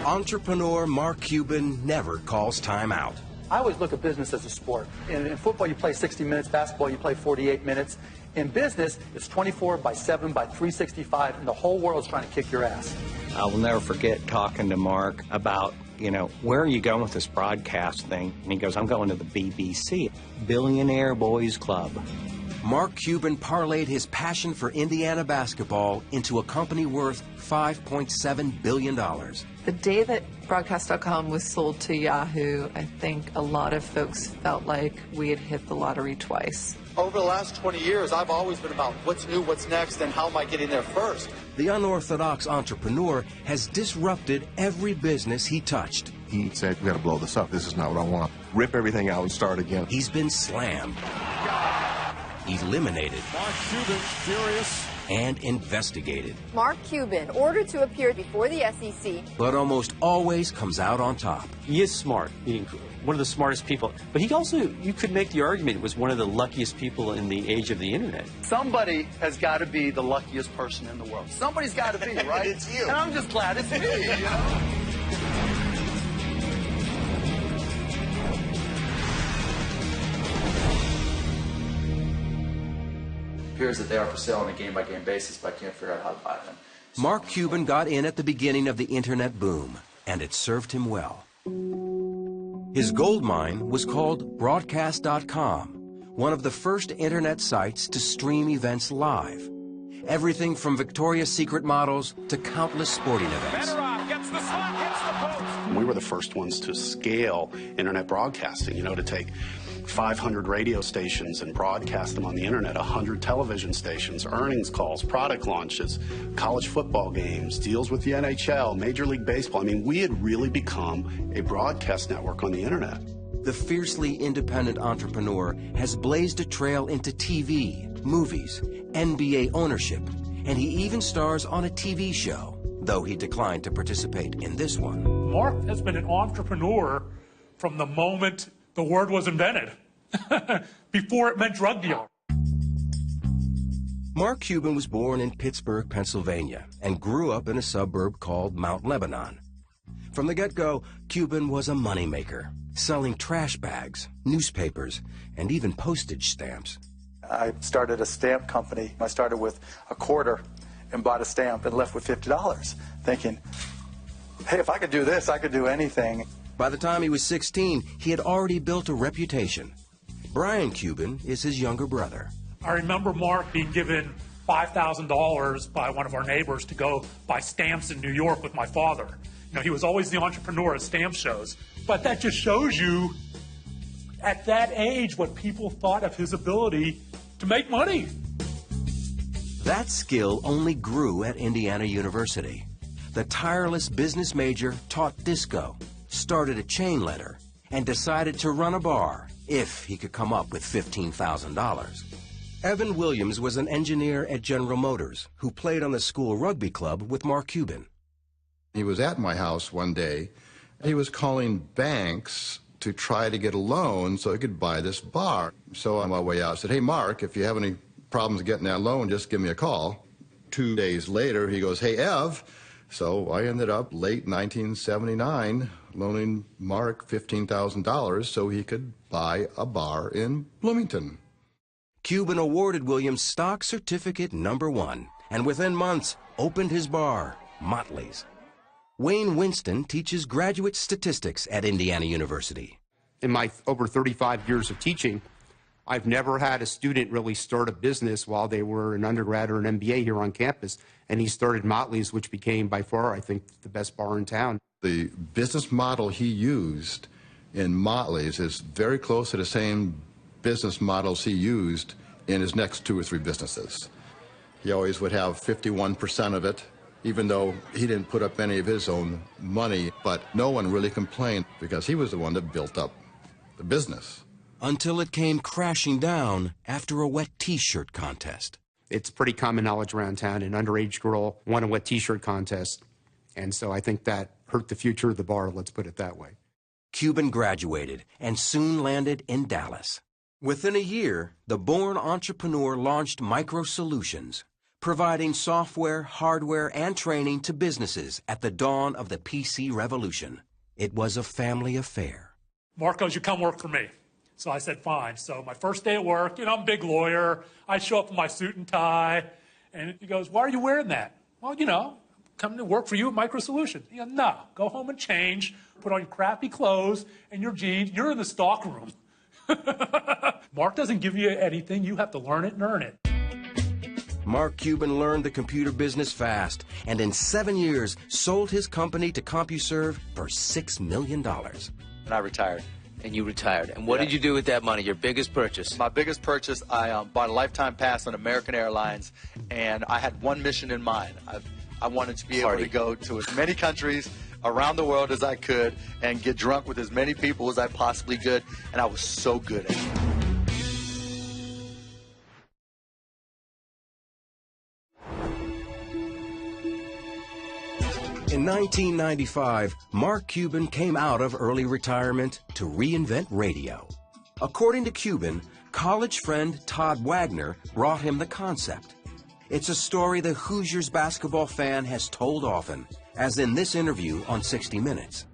Entrepreneur Mark Cuban never calls time out. I always look at business as a sport. In football, you play 60 minutes. Basketball, you play 48 minutes. In business, it's 24/7/365, and the whole world's trying to kick your ass. I will never forget talking to Mark about, where are you going with this broadcast thing? And he goes, I'm going to the BBC, Billionaire Boys Club. Mark Cuban parlayed his passion for Indiana basketball into a company worth $5.7 billion. The day that Broadcast.com was sold to Yahoo, I think a lot of folks felt like we had hit the lottery twice. Over the last 20 years, I've always been about what's new, what's next, and how am I getting there first. The unorthodox entrepreneur has disrupted every business he touched. He said, we got to blow this up. This is not what I want. Rip everything out and start again. He's been slammed, eliminated, Mark Cuban, furious, and investigated. Mark Cuban, ordered to appear before the SEC. But almost always comes out on top. He is smart, one of the smartest people. But he also, you could make the argument, was one of the luckiest people in the age of the internet. Somebody has got to be the luckiest person in the world. Somebody's got to be, right? It's you. And I'm just glad it's me, Appears that they are for sale on a game-by-game basis, but I can't figure out how to buy them. Mark Cuban got in at the beginning of the internet boom, and it served him well. His gold mine was called Broadcast.com, one of the first internet sites to stream events live. Everything from Victoria's Secret models to countless sporting events. gets the slot, hits the post. We were the first ones to scale internet broadcasting, to take 500 radio stations and broadcast them on the internet, 100 television stations, earnings calls, product launches, college football games, deals with the NHL, Major League Baseball. I mean, we had really become a broadcast network on the internet. The fiercely independent entrepreneur has blazed a trail into TV, movies, NBA ownership, and he even stars on a TV show, though he declined to participate in this one. Mark has been an entrepreneur from the moment the word was invented, before it meant drug dealer. Mark Cuban was born in Pittsburgh, Pennsylvania, and grew up in a suburb called Mount Lebanon. From the get-go, Cuban was a moneymaker, selling trash bags, newspapers, and even postage stamps. I started a stamp company. I started with a quarter and bought a stamp and left with $50, thinking, hey, if I could do this, I could do anything. By the time he was 16, he had already built a reputation. Brian Cuban is his younger brother. I remember Mark being given $5,000 by one of our neighbors to go buy stamps in New York with my father. He was always the entrepreneur at stamp shows. But that just shows you, at that age, what people thought of his ability to make money. That skill only grew at Indiana University. The tireless business major taught disco, started a chain letter, and decided to run a bar if he could come up with $15,000. Evan Williams was an engineer at General Motors who played on the school rugby club with Mark Cuban. He was at my house one day. He was calling banks to try to get a loan so he could buy this bar. So on my way out, I said, hey, Mark, if you have any problems getting that loan, just give me a call. 2 days later, he goes, hey, Ev. So I ended up, late 1979, loaning Mark $15,000 so he could buy a bar in Bloomington. Cuban awarded Williams stock certificate #1, and within months opened his bar, Motley's. Wayne Winston teaches graduate statistics at Indiana University. In my over 35 years of teaching, I've never had a student really start a business while they were an undergrad or an MBA here on campus, and he started Motley's, which became by far, I think, the best bar in town. The business model he used in Motley's is very close to the same business models he used in his next 2 or 3 businesses. He always would have 51% of it, even though he didn't put up any of his own money, but no one really complained because he was the one that built up the business. Until it came crashing down after a wet T-shirt contest. It's pretty common knowledge around town. An underage girl won a wet T-shirt contest, and so I think that hurt the future of the bar, let's put it that way. Cuban graduated and soon landed in Dallas. Within a year, the born entrepreneur launched Micro Solutions, providing software, hardware, and training to businesses at the dawn of the PC revolution. It was a family affair. Mark goes, you come work for me. So I said, fine. So my first day at work, I'm a big lawyer. I show up in my suit and tie. And he goes, why are you wearing that? Well, coming to work for you at Micro Solutions. He goes, no, go home and change, put on your crappy clothes and your jeans. You're in the stock room. Mark doesn't give you anything. You have to learn it and earn it. Mark Cuban learned the computer business fast, and in 7 years sold his company to CompuServe for $6 million. And I retired. And you retired. And what did you do with that money, your biggest purchase? My biggest purchase, I bought a lifetime pass on American Airlines, and I had one mission in mind. I wanted to be able to go to as many countries around the world as I could and get drunk with as many people as I possibly could, and I was so good at it. In 1995, Mark Cuban came out of early retirement to reinvent radio. According to Cuban, college friend Todd Wagner brought him the concept. It's a story the Hoosiers basketball fan has told often, as in this interview on 60 Minutes.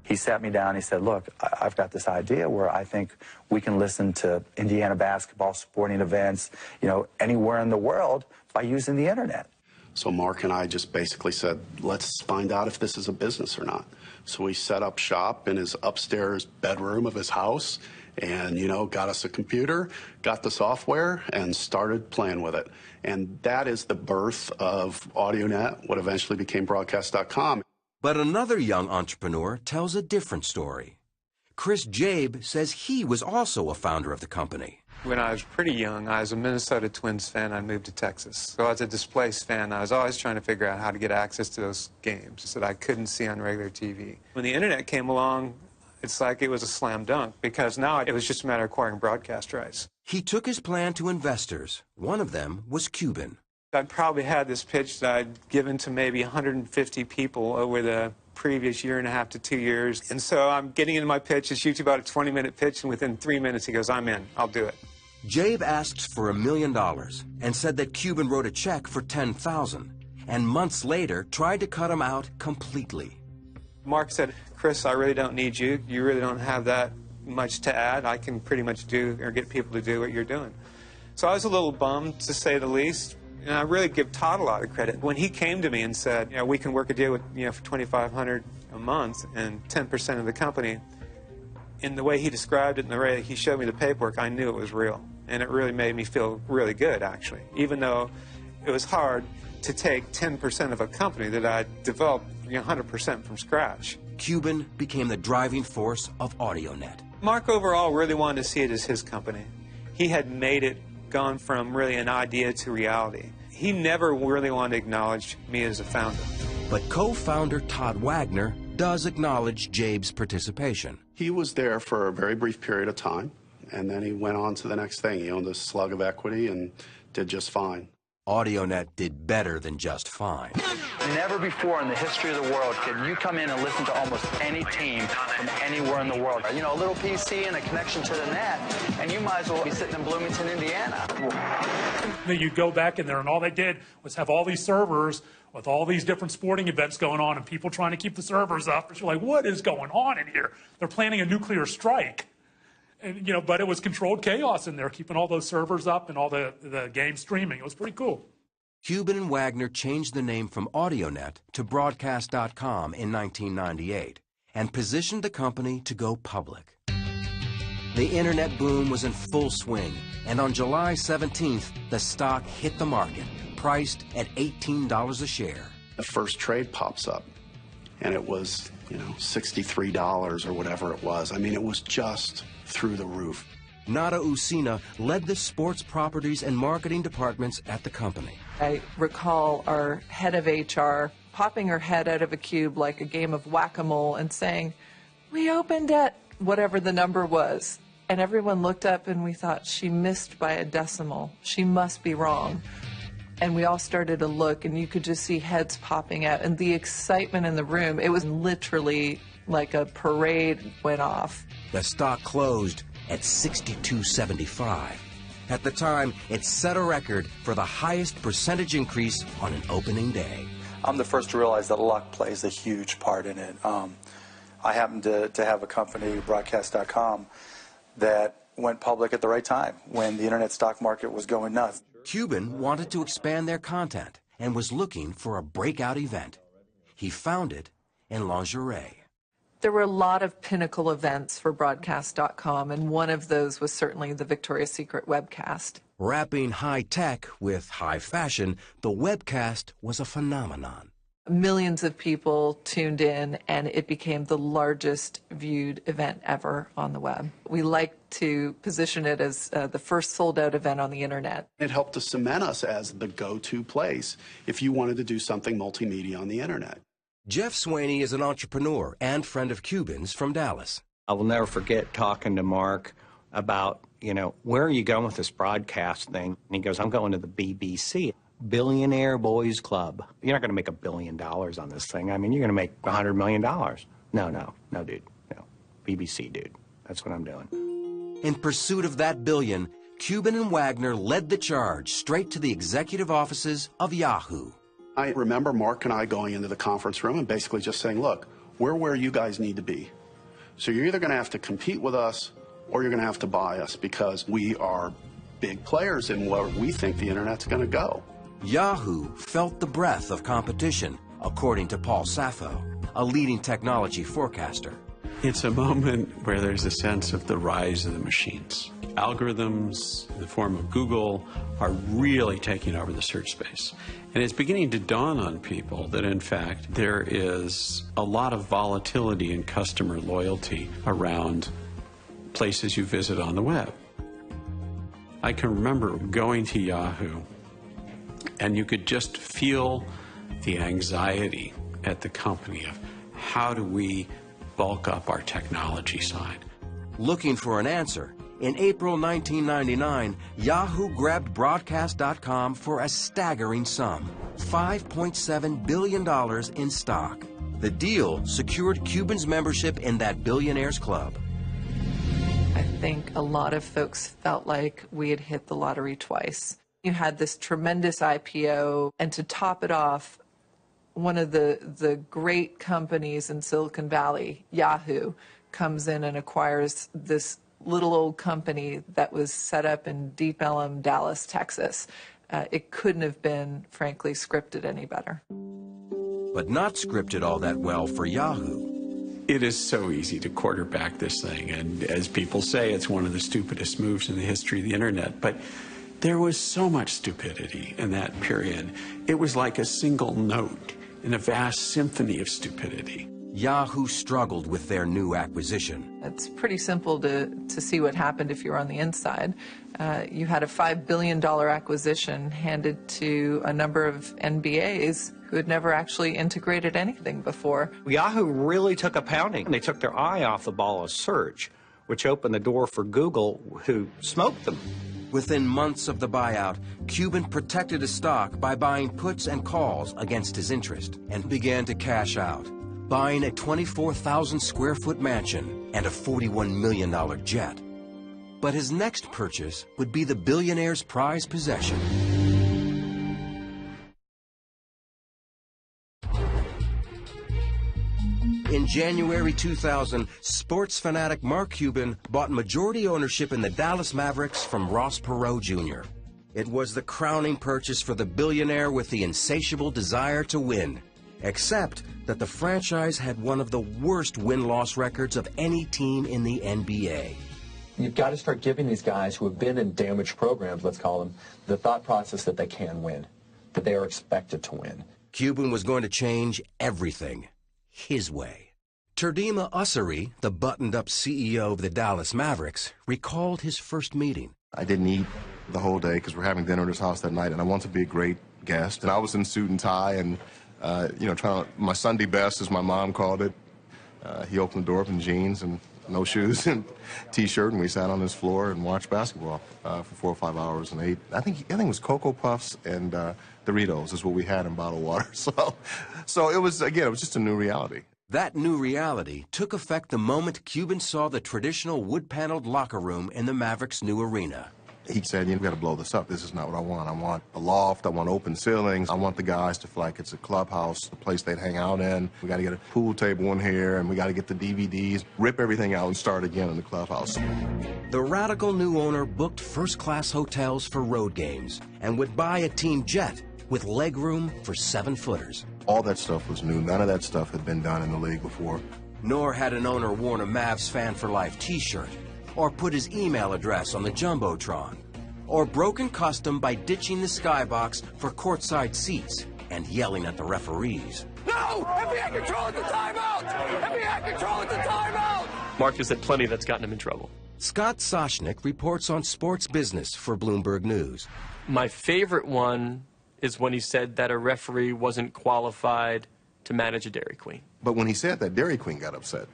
He sat me down, he said, look, I've got this idea where I think we can listen to Indiana basketball sporting events, anywhere in the world by using the internet. So Mark and I just basically said, let's find out if this is a business or not. So we set up shop in his upstairs bedroom of his house and, got us a computer, got the software, and started playing with it. And that is the birth of AudioNet, what eventually became Broadcast.com. But another young entrepreneur tells a different story. Chris Jabe says he was also a founder of the company. When I was pretty young, I was a Minnesota Twins fan. I moved to Texas. So I was a displaced fan. I was always trying to figure out how to get access to those games that I couldn't see on regular TV. When the internet came along, it's like it was a slam dunk, because now it was just a matter of acquiring broadcast rights. He took his plan to investors. One of them was Cuban. I'd probably had this pitch that I'd given to maybe 150 people over the previous year and a half to 2 years. And so I'm getting into my pitch. It's usually about a 20-minute pitch, and within 3 minutes he goes, I'm in. I'll do it. Jabe asked for $1 million and said that Cuban wrote a check for $10,000, and months later tried to cut him out completely. Mark said, Chris, I really don't need you. You really don't have that much to add. I can pretty much do or get people to do what you're doing. So I was a little bummed, to say the least. And I really give Todd a lot of credit. When he came to me and said, we can work a deal with, for $2,500 a month and 10% of the company, in the way he described it and the way he showed me the paperwork, I knew it was real. And it really made me feel really good, actually, even though it was hard to take 10% of a company that I developed 100% from scratch. Cuban became the driving force of AudioNet. Mark overall really wanted to see it as his company. He had made it, gone from really an idea to reality. He never really wanted to acknowledge me as a founder. But co-founder Todd Wagner does acknowledge Jabe's participation. He was there for a very brief period of time, and then he went on to the next thing. He owned a slug of equity and did just fine. AudioNet did better than just fine. Never before in the history of the world can you come in and listen to almost any team from anywhere in the world. A little PC and a connection to the net, and you might as well be sitting in Bloomington, Indiana. You go back in there, and all they did was have all these servers with all these different sporting events going on and people trying to keep the servers up. You're like, what is going on in here? They're planning a nuclear strike. And, but it was controlled chaos in there, keeping all those servers up and all the game streaming. It was pretty cool. Cuban and Wagner changed the name from AudioNet to Broadcast.com in 1998 and positioned the company to go public. The internet boom was in full swing, and on July 17th, the stock hit the market, priced at $18 a share. The first trade pops up, and it was, $63 or whatever it was. I mean, it was just through the roof. Nada Usina led the sports properties and marketing departments at the company. I recall our head of HR popping her head out of a cube like a game of whack-a-mole and saying, we opened at whatever the number was. And everyone looked up and we thought, she missed by a decimal. She must be wrong. And we all started to look, and you could just see heads popping out. And the excitement in the room, it was literally like a parade went off. The stock closed at $62.75. At the time, it set a record for the highest percentage increase on an opening day. I'm the first to realize that luck plays a huge part in it. I happened to have a company, broadcast.com, that went public at the right time when the internet stock market was going nuts. Cuban wanted to expand their content and was looking for a breakout event. He found it in lingerie. There were a lot of pinnacle events for broadcast.com, and one of those was certainly the Victoria's Secret webcast. Wrapping high tech with high fashion, the webcast was a phenomenon. Millions of people tuned in, and it became the largest viewed event ever on the web. We like to position it as the first sold-out event on the internet. It helped to cement us as the go-to place if you wanted to do something multimedia on the internet. Jeff Swaney is an entrepreneur and friend of Cuban's from Dallas. I will never forget talking to Mark about, where are you going with this broadcast thing? And he goes, I'm going to the BBC. Billionaire Boys Club. You're not going to make $1 billion on this thing. I mean, you're going to make $100 million. No, dude. No. BBC, dude. That's what I'm doing. In pursuit of that billion, Cuban and Wagner led the charge straight to the executive offices of Yahoo. I remember Mark and I going into the conference room and basically just saying, look, we're where you guys need to be. So you're either going to have to compete with us or you're going to have to buy us because we are big players in where we think the internet's going to go. Yahoo felt the breath of competition, according to Paul Sappho, a leading technology forecaster. It's a moment where there's a sense of the rise of the machines. Algorithms in the form of Google are really taking over the search space. And it's beginning to dawn on people that, in fact, there is a lot of volatility in customer loyalty around places you visit on the web. I can remember going to Yahoo, and you could just feel the anxiety at the company of how do we bulk up our technology side. Looking for an answer, in April 1999, Yahoo grabbed Broadcast.com for a staggering sum, $5.7 billion in stock. The deal secured Cuban's membership in that Billionaires Club. I think a lot of folks felt like we had hit the lottery twice. You had this tremendous IPO, and to top it off, one of the great companies in Silicon Valley, Yahoo, comes in and acquires this little old company that was set up in Deep Ellum, Dallas, Texas. It couldn't have been, frankly, scripted any better. But not scripted all that well for Yahoo. It is so easy to quarterback this thing, and as people say, it's one of the stupidest moves in the history of the internet. But there was so much stupidity in that period. It was like a single note in a vast symphony of stupidity. Yahoo struggled with their new acquisition. It's pretty simple to see what happened if you're on the inside. You had a $5 billion acquisition handed to a number of NBAs who had never actually integrated anything before. Yahoo really took a pounding. They took their eye off the ball of search, which opened the door for Google, who smoked them. Within months of the buyout, Cuban protected his stock by buying puts and calls against his interest and began to cash out, buying a 24,000 square foot mansion and a $41 million jet. But his next purchase would be the billionaire's prized possession. In January 2000, sports fanatic Mark Cuban bought majority ownership in the Dallas Mavericks from Ross Perot Jr. It was the crowning purchase for the billionaire with the insatiable desire to win, except that the franchise had one of the worst win-loss records of any team in the NBA. You've got to start giving these guys who have been in damaged programs, let's call them, the thought process that they can win, that they are expected to win. Cuban was going to change everything his way. Turdima Ussery, the buttoned-up CEO of the Dallas Mavericks, recalled his first meeting. I didn't eat the whole day because we're having dinner at his house that night, and I wanted to be a great guest. And I was in suit and tie and, trying to, my Sunday best, as my mom called it. He opened the door up in jeans and no shoes and T-shirt, and we sat on his floor and watched basketball for 4 or 5 hours and ate. I think it was Cocoa Puffs and Doritos is what we had in bottled water. So it was, again, it was just a new reality. That new reality took effect the moment Cuban saw the traditional wood-paneled locker room in the Mavericks' new arena. He said, you got to blow this up. This is not what I want. I want a loft. I want open ceilings. I want the guys to feel like it's a clubhouse, a place they'd hang out in. We got to get a pool table in here, and we got to get the DVDs, rip everything out, and start again in the clubhouse. The radical new owner booked first-class hotels for road games and would buy a team jet with legroom for 7-footers. All that stuff was new. None of that stuff had been done in the league before. Nor had an owner worn a Mavs Fan for Life t-shirt, or put his email address on the Jumbotron, or broken custom by ditching the skybox for courtside seats and yelling at the referees. No! NBA control at the timeout! NBA control at the timeout! Mark has said plenty that's gotten him in trouble. Scott Soshnick reports on sports business for Bloomberg News. My favorite one is when he said that a referee wasn't qualified to manage a Dairy Queen. But when he said that, Dairy Queen got upset.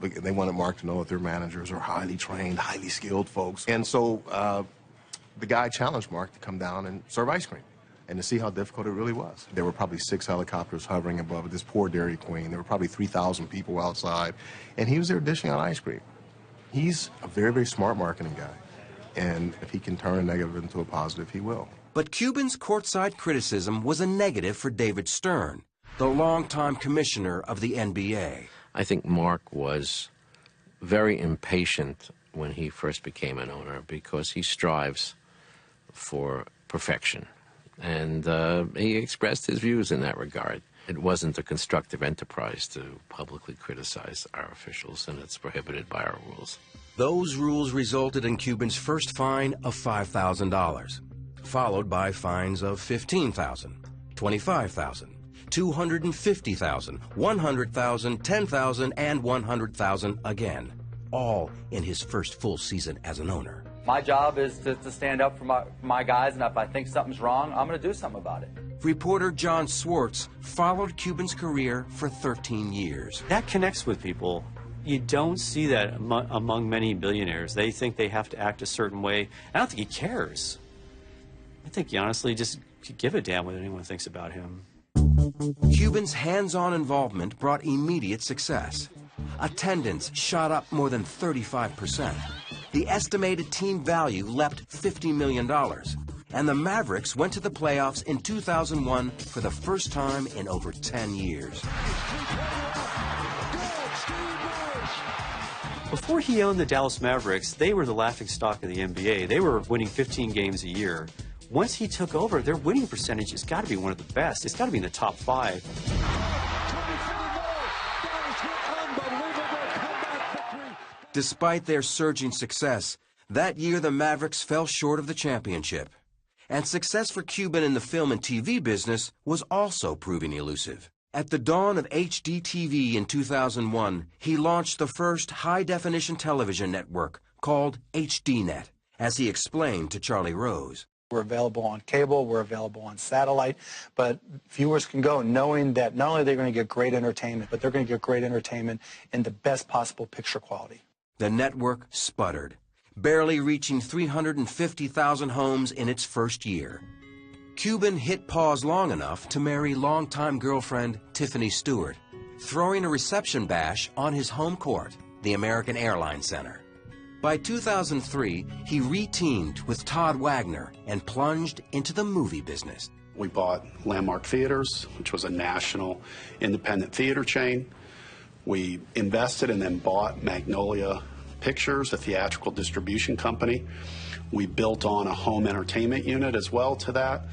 They wanted Mark to know that their managers are highly trained, highly skilled folks. And so the guy challenged Mark to come down and serve ice cream and to see how difficult it really was. There were probably 6 helicopters hovering above this poor Dairy Queen. There were probably 3,000 people outside, and he was there dishing out ice cream. He's a very, very smart marketing guy, and if he can turn a negative into a positive, he will. But Cuban's courtside criticism was a negative for David Stern, the longtime commissioner of the NBA. I think Mark was very impatient when he first became an owner because he strives for perfection. And he expressed his views in that regard. It wasn't a constructive enterprise to publicly criticize our officials, and it's prohibited by our rules. Those rules resulted in Cuban's first fine of $5,000, followed by fines of $15,000, $25,000, $250,000, $100,000, $10,000, and $100,000 again, all in his first full season as an owner. My job is to stand up for my guys, and if I think something's wrong, I'm going to do something about it. Reporter John Swartz followed Cuban's career for 13 years. That connects with people. You don't see that among many billionaires. They think they have to act a certain way. I don't think he cares. I think he honestly just could give a damn what anyone thinks about him. Cuban's hands-on involvement brought immediate success. Attendance shot up more than 35%. The estimated team value leapt $50 million. And the Mavericks went to the playoffs in 2001 for the first time in over 10 years. Before he owned the Dallas Mavericks, they were the laughingstock of the NBA. They were winning 15 games a year. Once he took over, their winning percentage has got to be one of the best. It's got to be in the top 5. Despite their surging success, that year the Mavericks fell short of the championship. And success for Cuban in the film and TV business was also proving elusive. At the dawn of HD TV in 2001, he launched the first high-definition television network called HDNet, as he explained to Charlie Rose. We're available on cable, we're available on satellite, but viewers can go knowing that not only are they going to get great entertainment, but they're going to get great entertainment in the best possible picture quality. The network sputtered, barely reaching 350,000 homes in its first year. Cuban hit pause long enough to marry longtime girlfriend Tiffany Stewart, throwing a reception bash on his home court, the American Airlines Center. By 2003, he re-teamed with Todd Wagner and plunged into the movie business. We bought Landmark Theaters, which was a national independent theater chain. We invested and then bought Magnolia Pictures, a theatrical distribution company. We built on a home entertainment unit as well to that.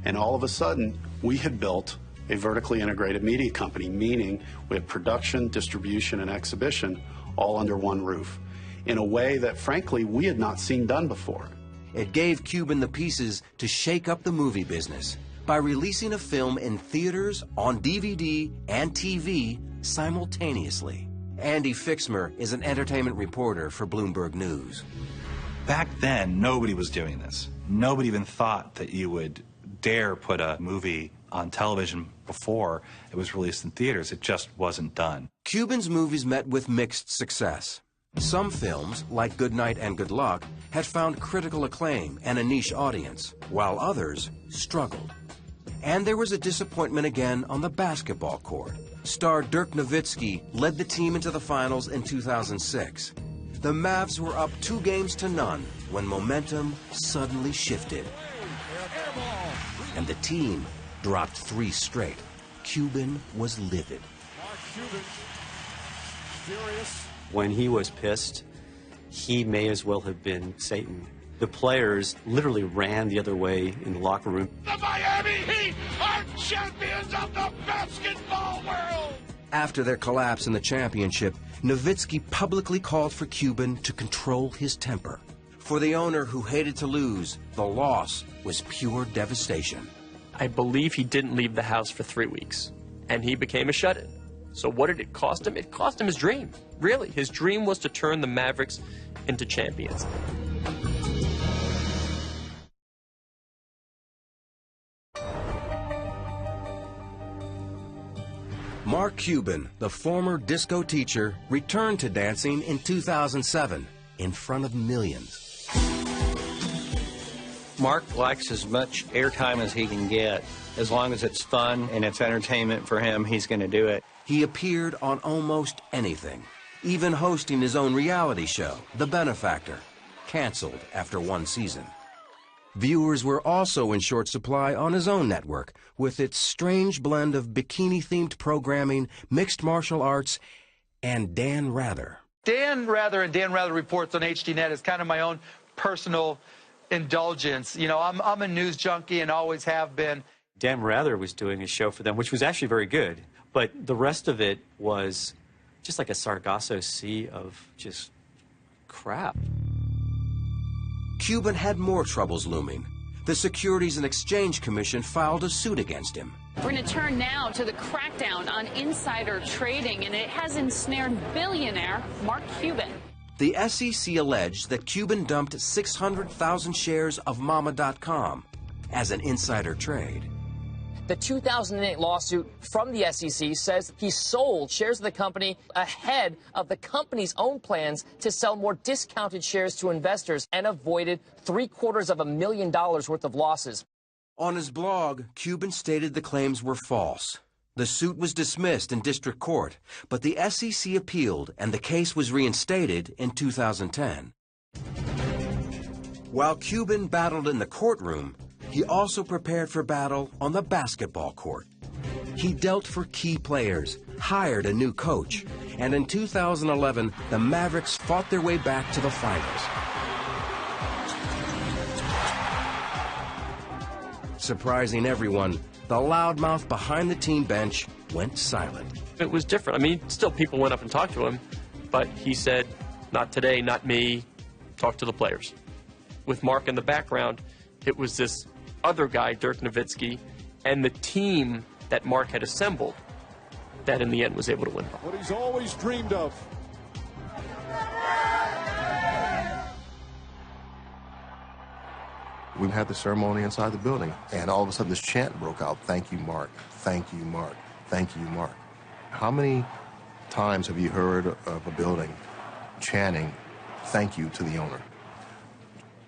And all of a sudden, we had built a vertically integrated media company, meaning we had production, distribution, and exhibition all under one roof, in a way that, frankly, we had not seen done before. It gave Cuban the pieces to shake up the movie business by releasing a film in theaters, on DVD, and TV simultaneously. Andy Fixmer is an entertainment reporter for Bloomberg News. Back then, nobody was doing this. Nobody even thought that you would dare put a movie on television before it was released in theaters. It just wasn't done. Cuban's movies met with mixed success. Some films, like Good Night and Good Luck, had found critical acclaim and a niche audience, while others struggled. And there was a disappointment again on the basketball court. Star Dirk Nowitzki led the team into the finals in 2006. The Mavs were up 2-0 when momentum suddenly shifted. And the team dropped 3 straight. Cuban was livid. When he was pissed, he may as well have been Satan. The players literally ran the other way in the locker room. The Miami Heat are champions of the basketball world! After their collapse in the championship, Nowitzki publicly called for Cuban to control his temper. For the owner who hated to lose, the loss was pure devastation. I believe he didn't leave the house for 3 weeks, and he became a shut-in. So what did it cost him? It cost him his dream. Really, his dream was to turn the Mavericks into champions. Mark Cuban, the former disco teacher, returned to dancing in 2007 in front of millions. Mark likes as much airtime as he can get. As long as it's fun and it's entertainment for him, he's going to do it. He appeared on almost anything, even hosting his own reality show, The Benefactor, canceled after 1 season. Viewers were also in short supply on his own network, with its strange blend of bikini-themed programming, mixed martial arts, and Dan Rather. Dan Rather and Dan Rather Reports on HDNet is kind of my own personal indulgence. You know, I'm a news junkie and always have been. Dan Rather was doing a show for them, which was actually very good, but the rest of it was just like a Sargasso Sea of just crap. Cuban had more troubles looming. The Securities and Exchange Commission filed a suit against him. We're going to turn now to the crackdown on insider trading, and it has ensnared billionaire Mark Cuban. The SEC alleged that Cuban dumped 600,000 shares of Mama.com as an insider trade. The 2008 lawsuit from the SEC says he sold shares of the company ahead of the company's own plans to sell more discounted shares to investors and avoided $750,000 worth of losses. On his blog, Cuban stated the claims were false. The suit was dismissed in district court, but the SEC appealed and the case was reinstated in 2010. While Cuban battled in the courtroom, he also prepared for battle on the basketball court. He dealt for key players, hired a new coach, and in 2011, the Mavericks fought their way back to the finals. Surprising everyone, the loudmouth behind the team bench went silent. It was different. I mean, still people went up and talked to him, but he said, not today, not me, talk to the players. With Mark in the background, it was this other guy, Dirk Nowitzki, and the team that Mark had assembled that in the end was able to win. What he's always dreamed of. We had the ceremony inside the building, and all of a sudden this chant broke out, "Thank you, Mark. Thank you, Mark. Thank you, Mark." How many times have you heard of a building chanting, "Thank you" to the owner?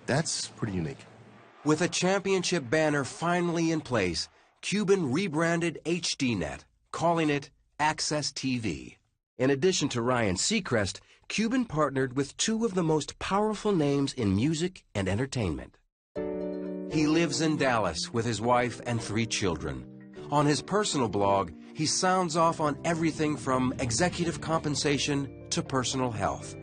That's pretty unique. With a championship banner finally in place, Cuban rebranded HDNet, calling it Access TV. In addition to Ryan Seacrest, Cuban partnered with 2 of the most powerful names in music and entertainment. He lives in Dallas with his wife and 3 children. On his personal blog, he sounds off on everything from executive compensation to personal health.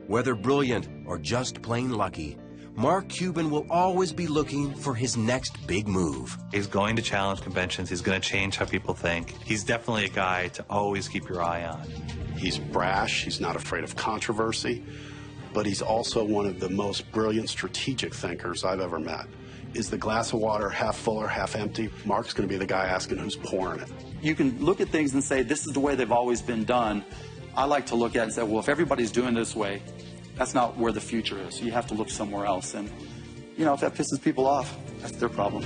Whether brilliant or just plain lucky, Mark Cuban will always be looking for his next big move. He's going to challenge conventions. He's going to change how people think. He's definitely a guy to always keep your eye on. He's brash. He's not afraid of controversy. But he's also one of the most brilliant strategic thinkers I've ever met. Is the glass of water half full or half empty? Mark's going to be the guy asking who's pouring it. You can look at things and say, this is the way they've always been done. I like to look at it and say, well, if everybody's doing this way, that's not where the future is. You have to look somewhere else. And, you know, if that pisses people off, that's their problem.